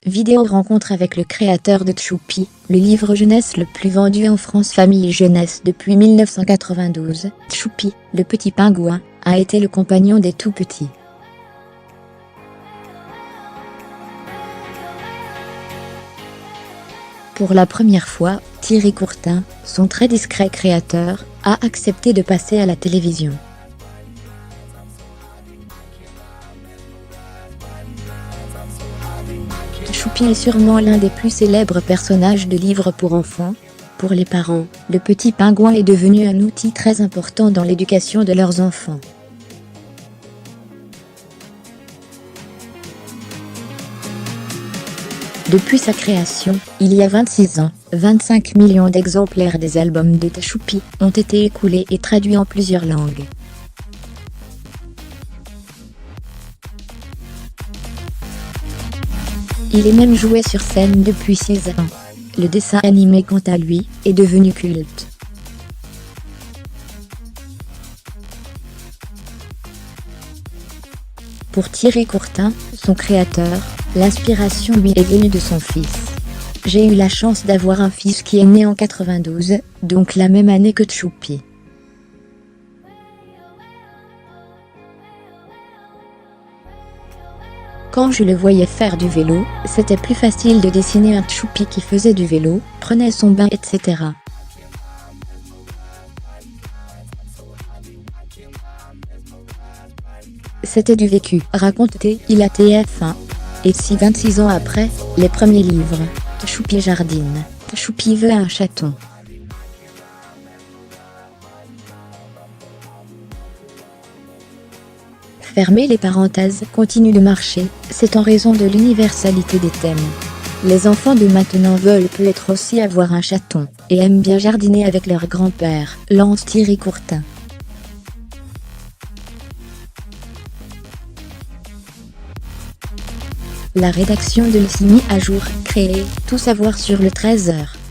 Vidéo rencontre avec le créateur de Choupi, le livre jeunesse le plus vendu en France famille jeunesse depuis 1992. Choupi, le petit pingouin, a été le compagnon des tout-petits. Pour la première fois, Thierry Courtin, son très discret créateur, a accepté de passer à la télévision. Choupi est sûrement l'un des plus célèbres personnages de livres pour enfants. Pour les parents, le petit pingouin est devenu un outil très important dans l'éducation de leurs enfants. Depuis sa création, il y a 26 ans, 25 millions d'exemplaires des albums de Choupi ont été écoulés et traduits en plusieurs langues. Il est même joué sur scène depuis 6 ans. Le dessin animé, quant à lui, est devenu culte. Pour Thierry Courtin, son créateur, l'inspiration lui est venue de son fils. J'ai eu la chance d'avoir un fils qui est né en 92, donc la même année que Choupi. Quand je le voyais faire du vélo, c'était plus facile de dessiner un Choupi qui faisait du vélo, prenait son bain, etc. C'était du vécu, racontait-il à TF1. Et si 26 ans après, les premiers livres, Choupi jardine, Choupi veut un chaton. Fermer les parenthèses continue de marcher, c'est en raison de l'universalité des thèmes. Les enfants de maintenant veulent peut-être aussi avoir un chaton, et aiment bien jardiner avec leur grand-père, lance Thierry Courtin. La rédaction de l'I.C.M.I à jour, créée, tout savoir sur le 13h.